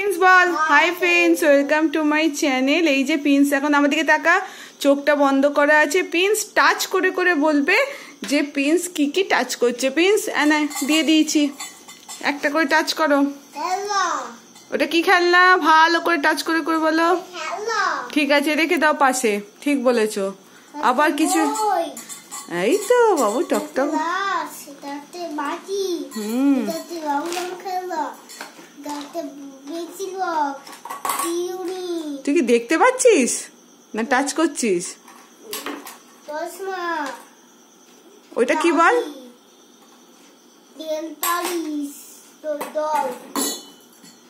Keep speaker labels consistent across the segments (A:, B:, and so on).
A: Friends बोल hi friends welcome to my channel. এই যে প্রিন্স এখন আমার দিকে তাকা, চোখটা বন্ধ করা আছে। প্রিন্স টাচ করে করে বলবে যে প্রিন্স কি কি টাচ করছে। প্রিন্স এনে দিয়ে দিয়েছি, একটা করে টাচ করো। ওটা কি খেলনা? ভালো করে টাচ করে করে বলো। ঠিক আছে, রেখে দাও পাশে। ঠিক বলেছো। আবার কিছু? এই তো বাবু টকটক। তুই কি দেখতে পাচ্ছিস না টাচ করছিস? ওইটা কি বল?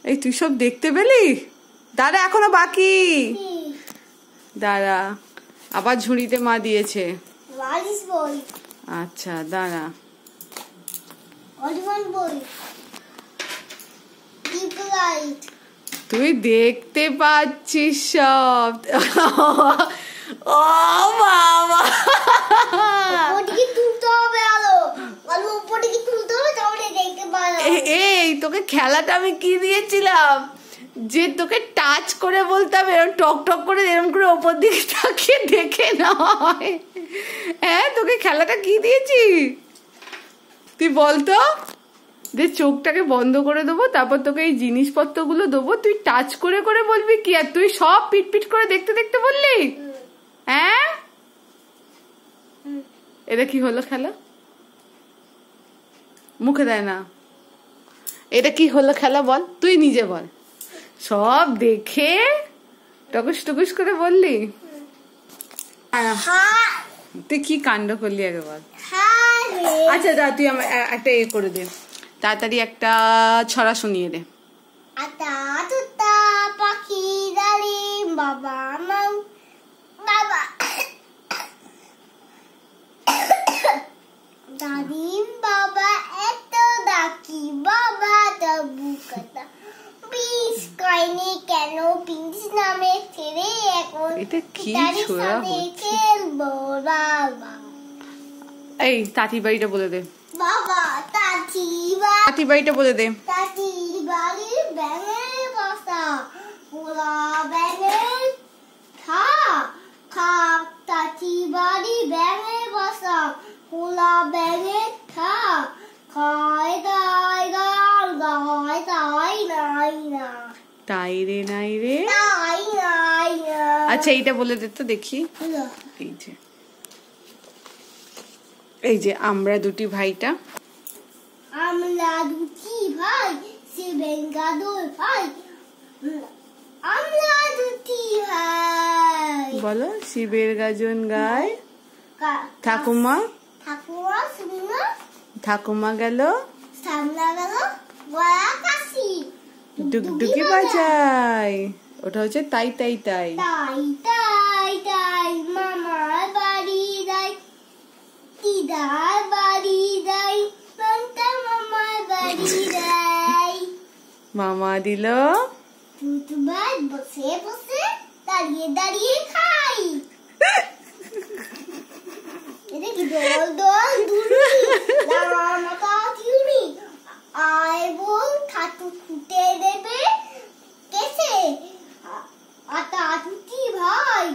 A: এই তুই সব দেখতে পেলি? দাঁড়া, এখনো বাকি। দাঁড়া, আবার ঝুড়িতে মা দিয়েছে। আচ্ছা দাঁড়া। তুই দেখতে পাচ্ছিস সব? ও বাবা, এই তোকে খেলাটা আমি কি দিয়েছিলাম যে তোকে টাচ করে বলতাম এরকম টক টক করে এরকম করে ওপর দিকে তাকিয়ে দেখে নয়। হ্যাঁ, তোকে খেলাটা কি দিয়েছি তুই বলতো? যে চোখটাকে বন্ধ করে দেবো, তারপর তোকে এই জিনিসপত্রগুলো দেবো, তুই টাচ করে করে বলবি কি? আর তুই সব পিট পিট করে দেখতে দেখতে বললি। হ্যাঁ, এটা কি হলো খেলা? মুখে দেয় না। এটা কি হলো খেলা বল, তুই নিজে বল। সব দেখে টকুস টকুস করে বললি। তুই কি কাণ্ড করলি আগে বল। আচ্ছা দা, তুই আমার একটা এ করে দে, তাড়াতাড়ি একটা ছড়া শুনিয়ে দে।
B: পাখি ডালিম বাবা মাও বাবা দাদিম বাবা এত ডাকি বাবা তবু কথা পিস কয়নি কেন? পিস নামে ছেড়ে এখন
A: এটা কি ছোড়া
B: খেলবো বাবা।
A: এই তাঁতি বাড়িটা বলে দে
B: বাবা।
A: তাঁতি বাড়িটা বলে দে।
B: তাঁতি বাড়ি ব্যাঙের বাসা, পোলা ব্যাঙের খা খা। তাঁতি বাড়ি ব্যাঙের বাসা, পোলা ব্যাঙের খা খায় গায় গাল গায় তাই নাই না,
A: তাই রে নাই রে
B: তাই নাই না।
A: আচ্ছা এইটা বলে দে তো দেখি। এই যে আমরা দুটি ভাইটা,
B: আমরা দুটি ভাই সে বেঙ্গাদুর ভাই, আমরা দুটি ভাই।
A: বলো শিবের গাজন গায় ঠাকুমা
B: ঠাকুমা শুনলো,
A: ঠাকুমা গেল
B: সামনা গেল গয়া কাশি,
A: ডুগডুগি বাজায়। ওটা হচ্ছে তাই তাই তাই
B: তাই তাই তাই। মামার বাড়ি যাই, দিদার বাড়ি যাই, মামার বাড়ি যাই।
A: মামা দিল
B: দুবার বসে বসে দাঁড়িয়ে দাঁড়িয়ে খাই। এটা কি দোল দোল দুলনি দাঁড়া মাথা কিউনি আয় বল খাটু ফুটে দেবে কেসে আটা দুটি ভাই।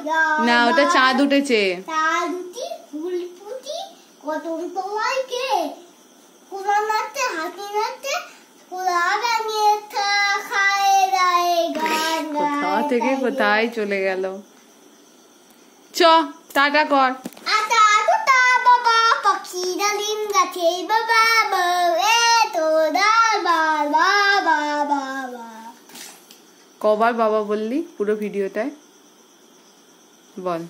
A: না, ওটা চাঁদ উঠেছে।
B: চাঁদ দুটি ফুল ফুটি কটন তোলাই কে কোলা নাচতে হাতি নাচতে কোলা গানিয়ে খায় রায় গান।
A: কোথা থেকে কোথায় চলে গেল। চ টাটা কর।
B: আটা দুটা বাবা পাখি ডালিম গাছে বাবা এ তো ডাল বাবা বাবা।
A: কবার বাবা বললি পুরো ভিডিওটায় বল?